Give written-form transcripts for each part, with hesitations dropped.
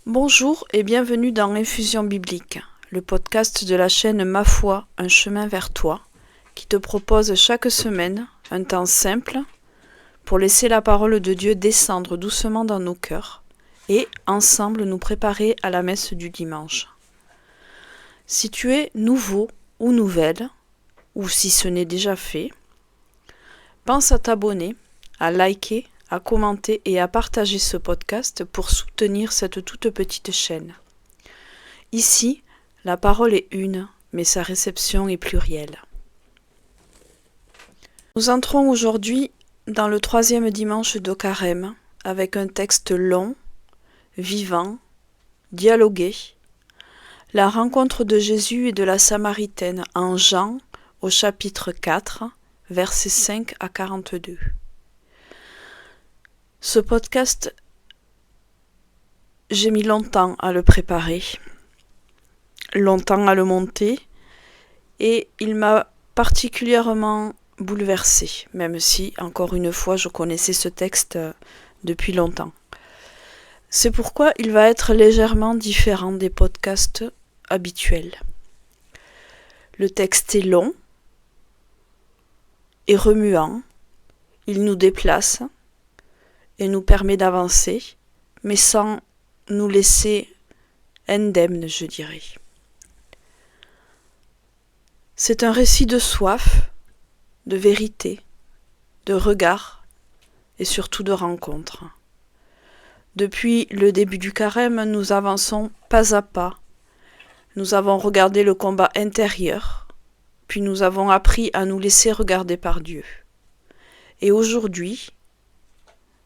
Bonjour et bienvenue dans Infusion biblique, le podcast de la chaîne Ma foi, un chemin vers toi, qui te propose chaque semaine un temps simple pour laisser la parole de Dieu descendre doucement dans nos cœurs et ensemble nous préparer à la messe du dimanche. Si tu es nouveau ou nouvelle, ou si ce n'est déjà fait, pense à t'abonner, à liker, à commenter et à partager ce podcast pour soutenir cette toute petite chaîne. Ici, la parole est une, mais sa réception est plurielle. Nous entrons aujourd'hui dans le 3e dimanche de Carême avec un texte long, vivant, dialogué, la rencontre de Jésus et de la Samaritaine en Jean au chapitre 4, versets 5 à 42. Ce podcast, j'ai mis longtemps à le préparer, longtemps à le monter, et il m'a particulièrement bouleversée, même si, encore une fois, je connaissais ce texte depuis longtemps. C'est pourquoi il va être légèrement différent des podcasts habituels. Le texte est long et remuant, il nous déplace et nous permet d'avancer, mais sans nous laisser indemnes, je dirais. C'est un récit de soif, de vérité, de regard et surtout de rencontre. Depuis le début du carême, nous avançons pas à pas. Nous avons regardé le combat intérieur, puis nous avons appris à nous laisser regarder par Dieu. Et aujourd'hui,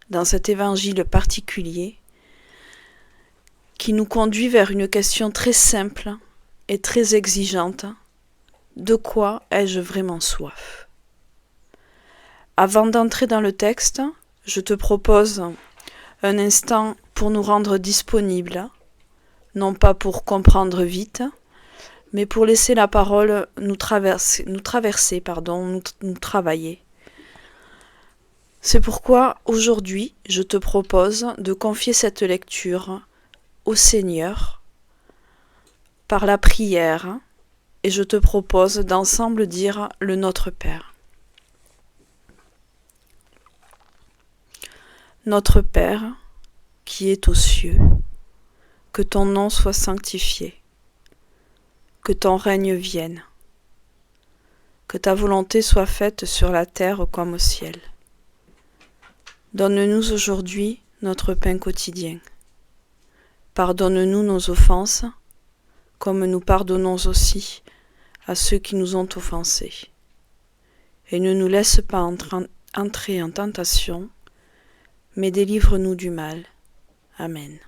dans cet évangile particulier, qui nous conduit vers une question très simple et très exigeante, de quoi ai-je vraiment soif ? Avant d'entrer dans le texte, je te propose un instant pour nous rendre disponibles, non pas pour comprendre vite, mais pour laisser la parole nous travailler. C'est pourquoi aujourd'hui, je te propose de confier cette lecture au Seigneur par la prière et je te propose d'ensemble dire le Notre Père. Notre Père, qui es aux cieux, que ton nom soit sanctifié, que ton règne vienne, que ta volonté soit faite sur la terre comme au ciel. Donne-nous aujourd'hui notre pain quotidien. Pardonne-nous nos offenses, comme nous pardonnons aussi à ceux qui nous ont offensés. Et ne nous laisse pas entrer en tentation, mais délivre-nous du mal. Amen.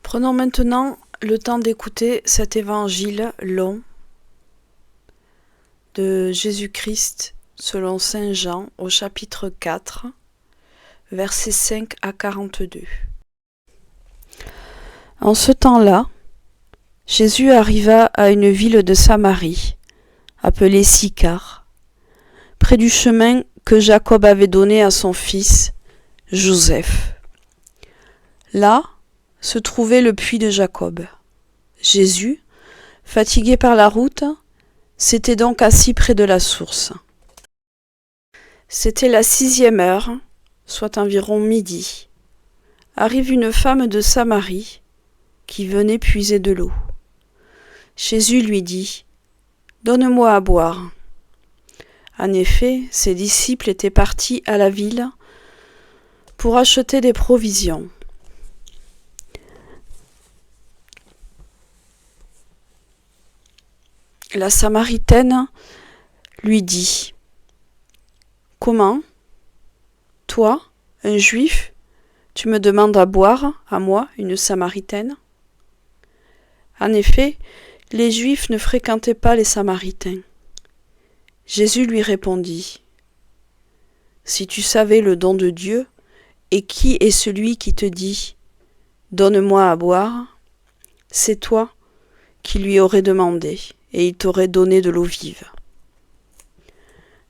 Prenons maintenant le temps d'écouter cet évangile long de Jésus-Christ selon saint Jean au chapitre 4, versets 5 à 42. En ce temps-là, Jésus arriva à une ville de Samarie, appelée Sychar, près du chemin que Jacob avait donné à son fils Joseph. Là se trouvait le puits de Jacob. Jésus, fatigué par la route, s'était donc assis près de la source. C'était la 6e heure, soit environ midi. Arrive une femme de Samarie qui venait puiser de l'eau. Jésus lui dit : « Donne-moi à boire. » En effet, ses disciples étaient partis à la ville pour acheter des provisions. La Samaritaine lui dit : « Comment ? Toi, un Juif, tu me demandes à boire, à moi, une Samaritaine ? » En effet, les Juifs ne fréquentaient pas les Samaritains. Jésus lui répondit : « Si tu savais le don de Dieu, et qui est celui qui te dit : Donne-moi à boire, c'est toi qui lui aurais demandé, et il t'aurait donné de l'eau vive. »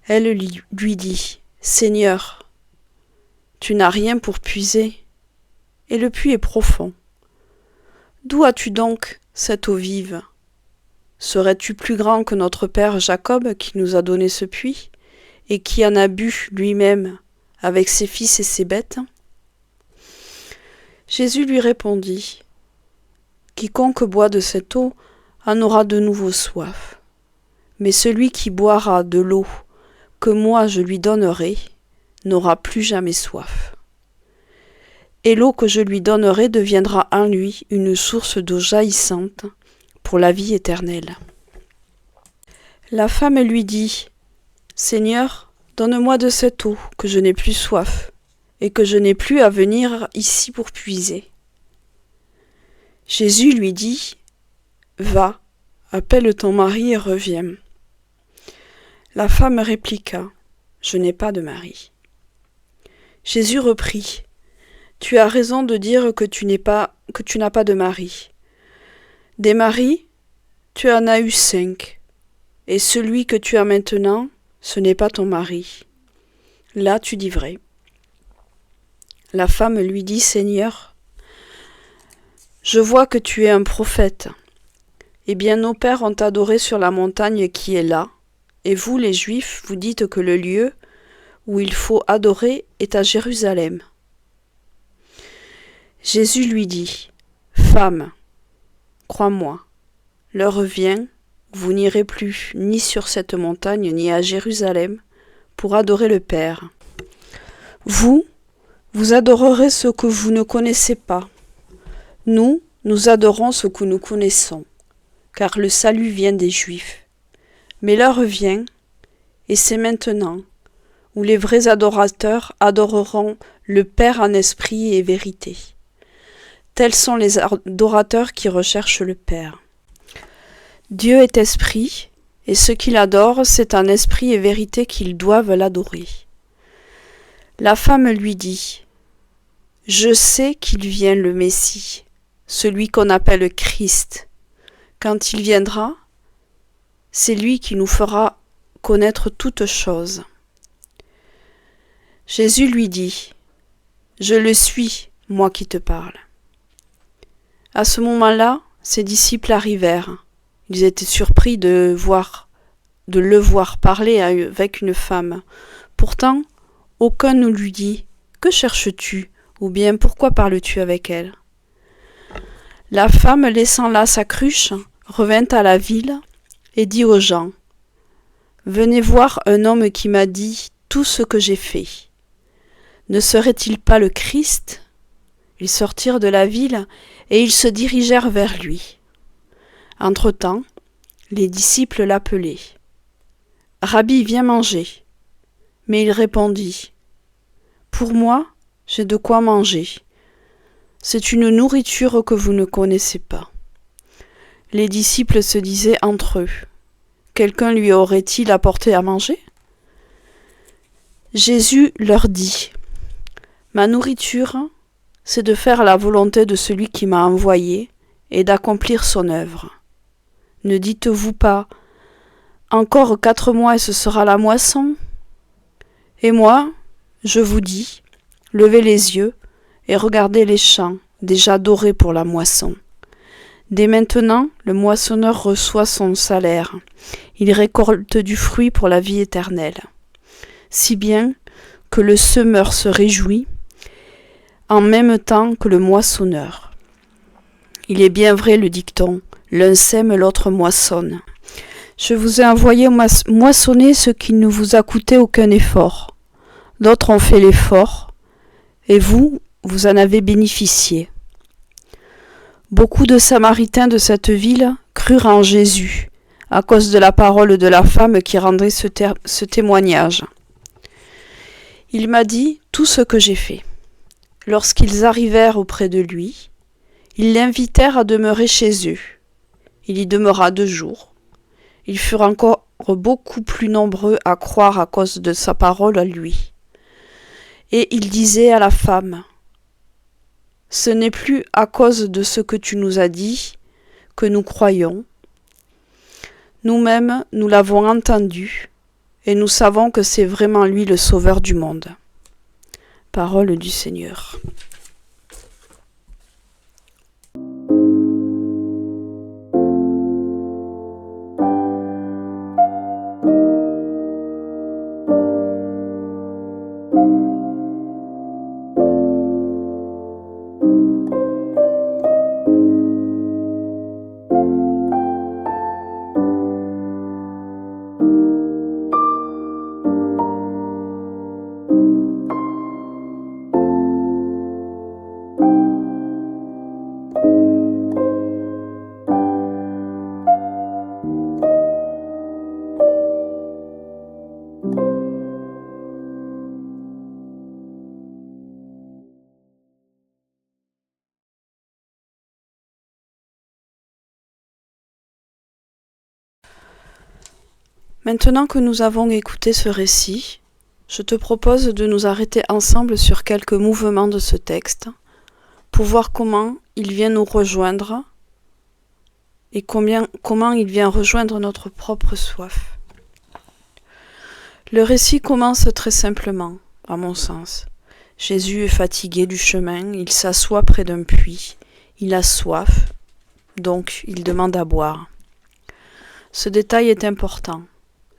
Elle lui dit : « Seigneur, tu n'as rien pour puiser, et le puits est profond. D'où as-tu donc cette eau vive? Serais-tu plus grand que notre père Jacob qui nous a donné ce puits, et qui en a bu lui-même avec ses fils et ses bêtes? Jésus lui répondit, Quiconque boit de cette eau en aura de nouveau soif. Mais celui qui boira de l'eau que moi je lui donnerai n'aura plus jamais soif. Et l'eau que je lui donnerai deviendra en lui une source d'eau jaillissante pour la vie éternelle. La femme lui dit, Seigneur, donne-moi de cette eau, que je n'ai plus soif, et que je n'ai plus à venir ici pour puiser. Jésus lui dit, Va, appelle ton mari et reviens. La femme répliqua, Je n'ai pas de mari. Jésus reprit, Tu as raison de dire que tu n'as pas de mari. Des maris, tu en as eu 5, et celui que tu as maintenant, ce n'est pas ton mari. Là tu dis vrai. La femme lui dit, Seigneur, je vois que tu es un prophète. Eh bien, nos pères ont adoré sur la montagne qui est là, et vous, les Juifs, vous dites que le lieu où il faut adorer est à Jérusalem. Jésus lui dit, Femme, crois-moi, l'heure vient où vous n'irez plus ni sur cette montagne ni à Jérusalem pour adorer le Père. Vous adorerez ce que vous ne connaissez pas. Nous adorons ce que nous connaissons, car le salut vient des Juifs. Mais l'heure vient, et c'est maintenant, où les vrais adorateurs adoreront le Père en esprit et vérité. Tels sont les adorateurs qui recherchent le Père. Dieu est esprit, et ceux qui l'adorent, c'est en esprit et vérité qu'ils doivent l'adorer. La femme lui dit, Je sais qu'il vient le Messie, celui qu'on appelle Christ. Quand il viendra, c'est lui qui nous fera connaître toutes choses. Jésus lui dit, Je le suis, moi qui te parle. À ce moment-là, ses disciples arrivèrent. Ils étaient surpris de le voir parler avec une femme. Pourtant, aucun ne lui dit « Que cherches-tu » ou bien « Pourquoi parles-tu avec elle ?» La femme, laissant là sa cruche, revint à la ville et dit aux gens « Venez voir un homme qui m'a dit tout ce que j'ai fait. Ne serait-il pas le Christ ?» Ils sortirent de la ville et ils se dirigèrent vers lui. Entre-temps, les disciples l'appelaient. « Rabbi, viens manger. » Mais il répondit, « Pour moi, j'ai de quoi manger. C'est une nourriture que vous ne connaissez pas. » Les disciples se disaient entre eux, « Quelqu'un lui aurait-il apporté à manger ?» Jésus leur dit, « Ma nourriture, c'est de faire la volonté de celui qui m'a envoyé et d'accomplir son œuvre. Ne dites-vous pas, encore 4 mois et ce sera la moisson? Et moi, je vous dis, levez les yeux et regardez les champs déjà dorés pour la moisson. Dès maintenant, le moissonneur reçoit son salaire. Il récolte du fruit pour la vie éternelle. Si bien que le semeur se réjouit en même temps que le moissonneur. Il est bien vrai le dicton, l'un sème, l'autre moissonne. Je vous ai envoyé moissonner ce qui ne vous a coûté aucun effort. D'autres ont fait l'effort, et vous en avez bénéficié. Beaucoup de Samaritains de cette ville crurent en Jésus, à cause de la parole de la femme qui rendait ce témoignage. Il m'a dit tout ce que j'ai fait. Lorsqu'ils arrivèrent auprès de lui, ils l'invitèrent à demeurer chez eux. Il y demeura 2 jours. Ils furent encore beaucoup plus nombreux à croire à cause de sa parole à lui. Et il disait à la femme, « Ce n'est plus à cause de ce que tu nous as dit que nous croyons. Nous-mêmes, nous l'avons entendu, et nous savons que c'est vraiment lui le Sauveur du monde. » Parole du Seigneur. Maintenant que nous avons écouté ce récit, je te propose de nous arrêter ensemble sur quelques mouvements de ce texte pour voir comment il vient nous rejoindre et comment il vient rejoindre notre propre soif. Le récit commence très simplement, à mon sens. Jésus est fatigué du chemin, il s'assoit près d'un puits, il a soif, donc il demande à boire. Ce détail est important.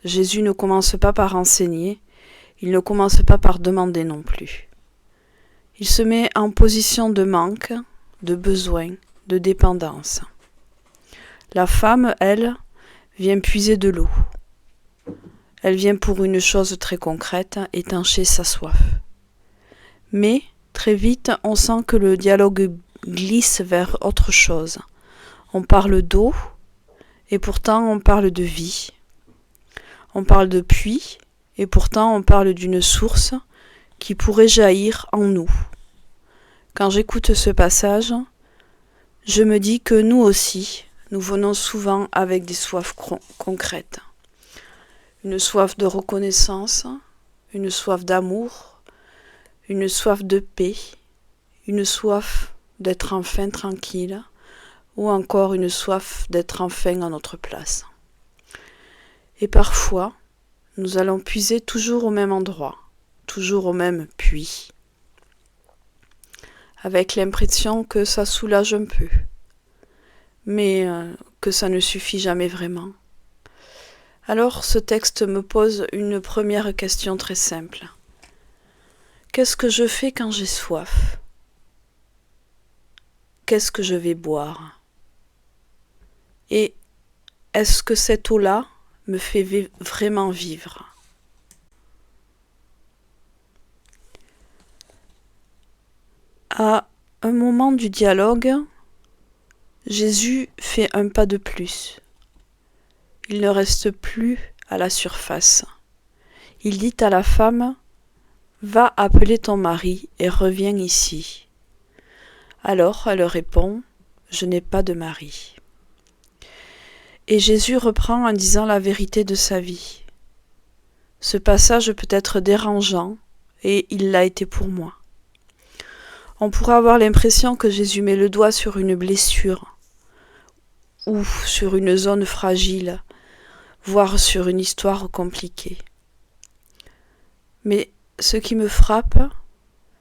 Jésus ne commence pas par enseigner, il ne commence pas par demander non plus. Il se met en position de manque, de besoin, de dépendance. La femme, elle, vient puiser de l'eau. Elle vient pour une chose très concrète, étancher sa soif. Mais, très vite, on sent que le dialogue glisse vers autre chose. On parle d'eau, et pourtant on parle de vie. On parle de puits, et pourtant on parle d'une source qui pourrait jaillir en nous. Quand j'écoute ce passage, je me dis que nous aussi, nous venons souvent avec des soifs concrètes. Une soif de reconnaissance, une soif d'amour, une soif de paix, une soif d'être enfin tranquille, ou encore une soif d'être enfin à notre place. Et parfois, nous allons puiser toujours au même endroit, toujours au même puits, avec l'impression que ça soulage un peu, mais que ça ne suffit jamais vraiment. Alors ce texte me pose une première question très simple. Qu'est-ce que je fais quand j'ai soif ? Qu'est-ce que je vais boire ? Et est-ce que cette eau-là me fait vraiment vivre ? À un moment du dialogue, Jésus fait un pas de plus. Il ne reste plus à la surface. Il dit à la femme « Va appeler ton mari et reviens ici. » Alors elle répond « Je n'ai pas de mari. » Et Jésus reprend en disant la vérité de sa vie. Ce passage peut être dérangeant, et il l'a été pour moi. On pourrait avoir l'impression que Jésus met le doigt sur une blessure, ou sur une zone fragile, voire sur une histoire compliquée. Mais ce qui me frappe,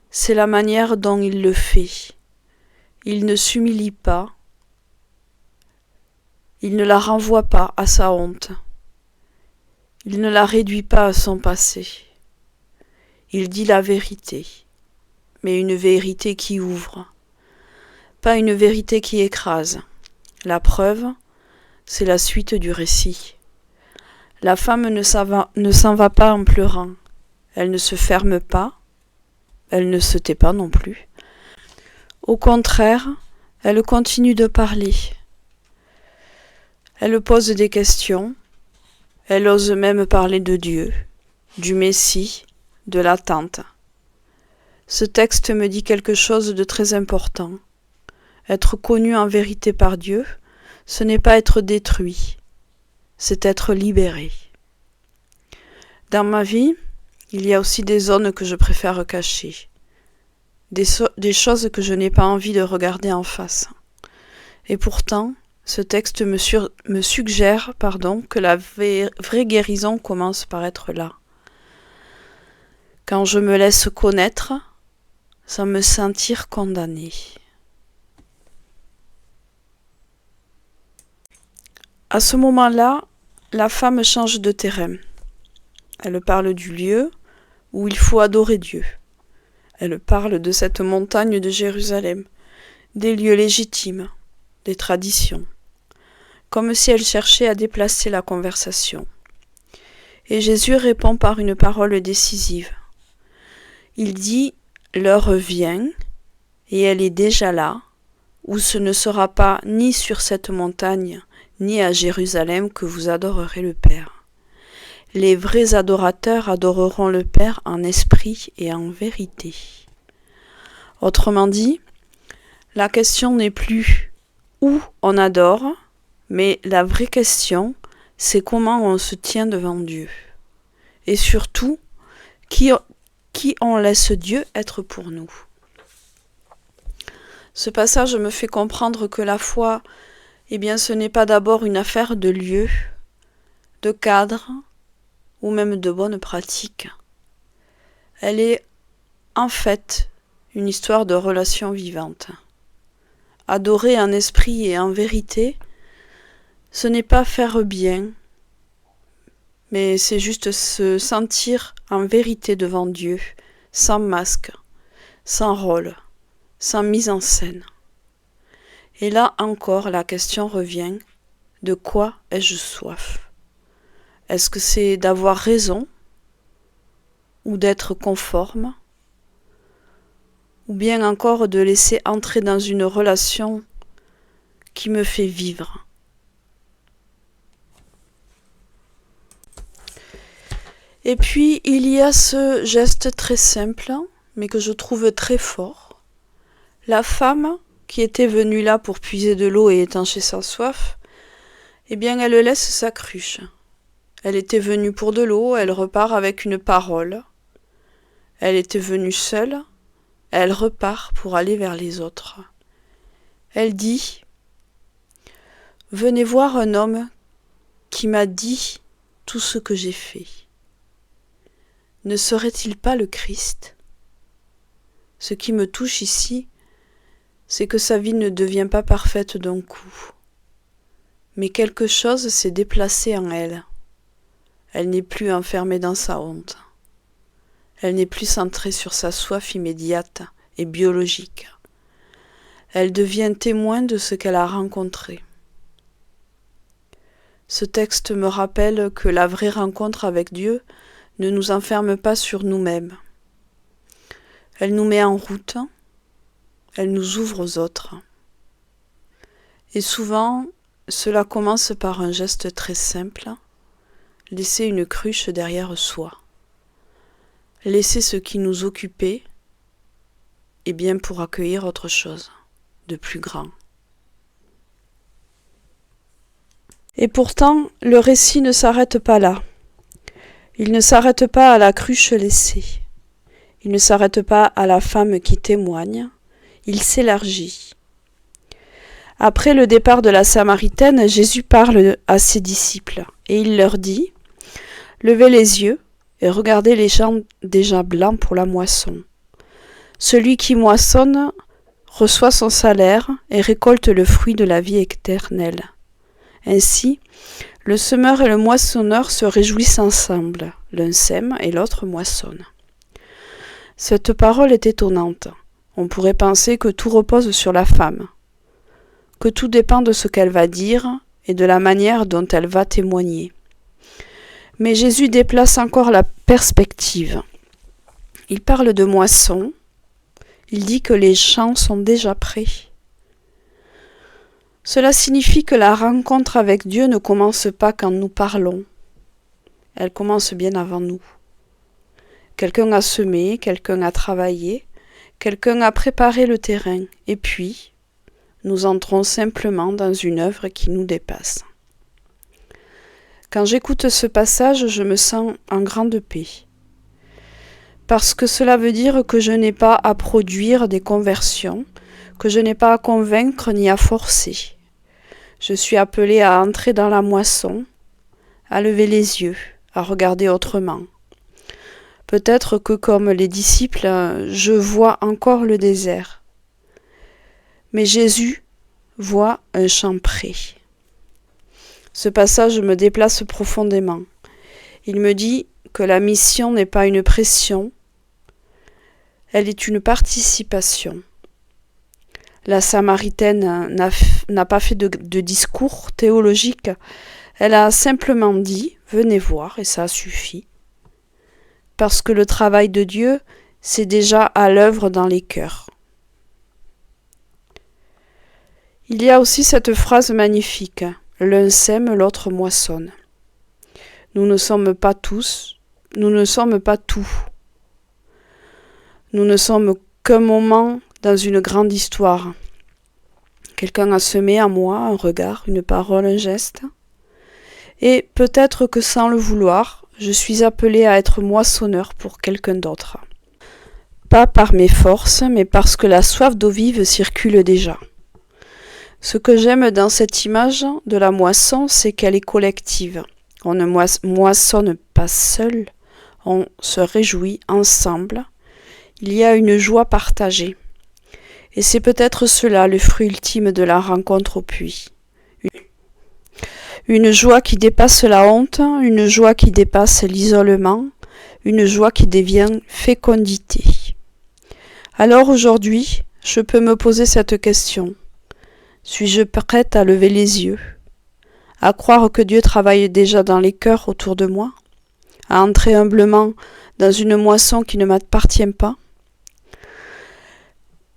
c'est la manière dont il le fait. Il ne s'humilie pas, il ne la renvoie pas à sa honte, il ne la réduit pas à son passé. Il dit la vérité, mais une vérité qui ouvre, pas une vérité qui écrase. La preuve, c'est la suite du récit. La femme ne s'en va pas en pleurant, elle ne se ferme pas, elle ne se tait pas non plus. Au contraire, elle continue de parler. Elle pose des questions, elle ose même parler de Dieu, du Messie, de l'attente. Ce texte me dit quelque chose de très important. Être connu en vérité par Dieu, ce n'est pas être détruit, c'est être libéré. Dans ma vie, il y a aussi des zones que je préfère cacher, des choses que je n'ai pas envie de regarder en face. Et pourtant, ce texte me suggère que la vraie guérison commence par être là. Quand je me laisse connaître, sans me sentir condamnée. À ce moment-là, la femme change de terrain. Elle parle du lieu où il faut adorer Dieu. Elle parle de cette montagne de Jérusalem, des lieux légitimes, des traditions, comme si elle cherchait à déplacer la conversation. Et Jésus répond par une parole décisive. Il dit « L'heure vient, et elle est déjà là, où ce ne sera pas ni sur cette montagne, ni à Jérusalem que vous adorerez le Père. Les vrais adorateurs adoreront le Père en esprit et en vérité. » Autrement dit, la question n'est plus où on adore, mais la vraie question, c'est comment on se tient devant Dieu. Et surtout, qui on laisse Dieu être pour nous. Ce passage me fait comprendre que la foi, ce n'est pas d'abord une affaire de lieu, de cadre, ou même de bonnes pratiques. Elle est en fait une histoire de relations vivantes. Adorer en esprit et en vérité, ce n'est pas faire bien, mais c'est juste se sentir en vérité devant Dieu, sans masque, sans rôle, sans mise en scène. Et là encore, la question revient, de quoi ai-je soif? Est-ce que c'est d'avoir raison ou d'être conforme? Ou bien encore de laisser entrer dans une relation qui me fait vivre? Et puis, il y a ce geste très simple, mais que je trouve très fort. La femme qui était venue là pour puiser de l'eau et étancher sa soif, elle laisse sa cruche. Elle était venue pour de l'eau, elle repart avec une parole. Elle était venue seule, elle repart pour aller vers les autres. Elle dit « Venez voir un homme qui m'a dit tout ce que j'ai fait. Ne serait-il pas le Christ ? Ce qui me touche ici, c'est que sa vie ne devient pas parfaite d'un coup. Mais quelque chose s'est déplacé en elle. Elle n'est plus enfermée dans sa honte. Elle n'est plus centrée sur sa soif immédiate et biologique. Elle devient témoin de ce qu'elle a rencontré. Ce texte me rappelle que la vraie rencontre avec Dieu ne nous enferme pas sur nous-mêmes. Elle nous met en route, elle nous ouvre aux autres. Et souvent, cela commence par un geste très simple, laisser une cruche derrière soi. Laisser ce qui nous occupait, pour accueillir autre chose, de plus grand. Et pourtant, le récit ne s'arrête pas là. Il ne s'arrête pas à la cruche laissée. Il ne s'arrête pas à la femme qui témoigne. Il s'élargit. Après le départ de la Samaritaine, Jésus parle à ses disciples et il leur dit « Levez les yeux et regardez les champs déjà blancs pour la moisson. Celui qui moissonne reçoit son salaire et récolte le fruit de la vie éternelle. Ainsi, le semeur et le moissonneur se réjouissent ensemble. L'un sème et l'autre moissonne. » Cette parole est étonnante. On pourrait penser que tout repose sur la femme, que tout dépend de ce qu'elle va dire et de la manière dont elle va témoigner. Mais Jésus déplace encore la perspective. Il parle de moisson, il dit que les champs sont déjà prêts. Cela signifie que la rencontre avec Dieu ne commence pas quand nous parlons. Elle commence bien avant nous. Quelqu'un a semé, quelqu'un a travaillé, quelqu'un a préparé le terrain, et puis, nous entrons simplement dans une œuvre qui nous dépasse. Quand j'écoute ce passage, je me sens en grande paix. Parce que cela veut dire que je n'ai pas à produire des conversions, que je n'ai pas à convaincre ni à forcer. Je suis appelée à entrer dans la moisson, à lever les yeux, à regarder autrement. Peut-être que comme les disciples, je vois encore le désert. Mais Jésus voit un champ prêt. Ce passage me déplace profondément. Il me dit que la mission n'est pas une pression, elle est une participation. La Samaritaine n'a pas fait de discours théologique, elle a simplement dit « venez voir » et ça suffit. Parce que le travail de Dieu, c'est déjà à l'œuvre dans les cœurs. Il y a aussi cette phrase magnifique « l'un sème, l'autre moissonne ». Nous ne sommes pas tous, nous ne sommes pas tout. Nous ne sommes qu'un moment dans une grande histoire. Quelqu'un a semé en moi un regard, une parole, un geste. Et peut-être que sans le vouloir, je suis appelé à être moissonneur pour quelqu'un d'autre. Pas par mes forces, mais parce que la soif d'eau vive circule déjà. Ce que j'aime dans cette image de la moisson, c'est qu'elle est collective. On ne moissonne pas seul, on se réjouit ensemble. Il y a une joie partagée. Et c'est peut-être cela le fruit ultime de la rencontre au puits. Une joie qui dépasse la honte, une joie qui dépasse l'isolement, une joie qui devient fécondité. Alors aujourd'hui, je peux me poser cette question. Suis-je prête à lever les yeux, à croire que Dieu travaille déjà dans les cœurs autour de moi, à entrer humblement dans une moisson qui ne m'appartient pas?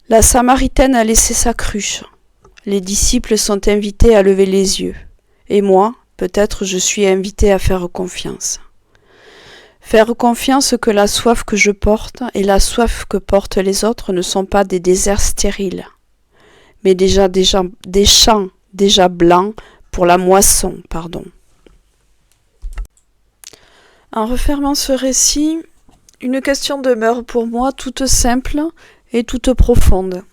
La Samaritaine a laissé sa cruche. Les disciples sont invités à lever les yeux. Et moi, peut-être je suis invité à faire confiance. Faire confiance que la soif que je porte et la soif que portent les autres ne sont pas des déserts stériles, mais des champs déjà blancs pour la moisson, En refermant ce récit, une question demeure pour moi toute simple et toute profonde.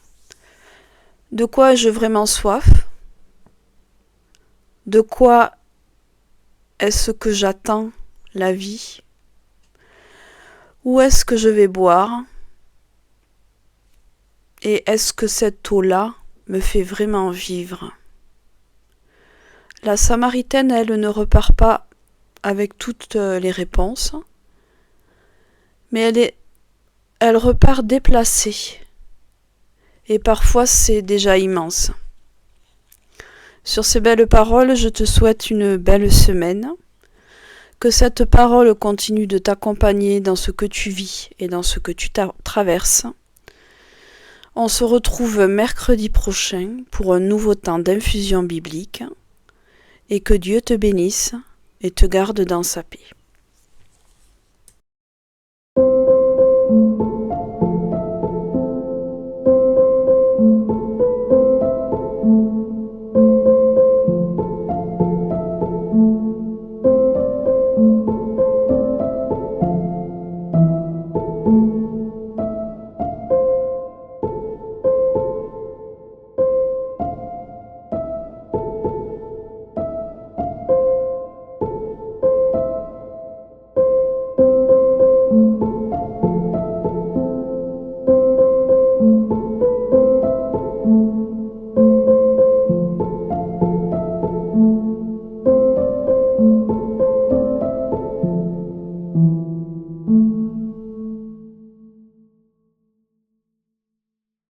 De quoi ai-je vraiment soif ? De quoi est-ce que j'attends la vie ? Où est-ce que je vais boire ? Et est-ce que cette eau-là me fait vraiment vivre ? La Samaritaine, elle, ne repart pas avec toutes les réponses, mais elle repart déplacée. Et parfois, c'est déjà immense. Sur ces belles paroles, je te souhaite une belle semaine. Que cette parole continue de t'accompagner dans ce que tu vis et dans ce que tu traverses. On se retrouve mercredi prochain pour un nouveau temps d'infusion biblique et que Dieu te bénisse et te garde dans sa paix.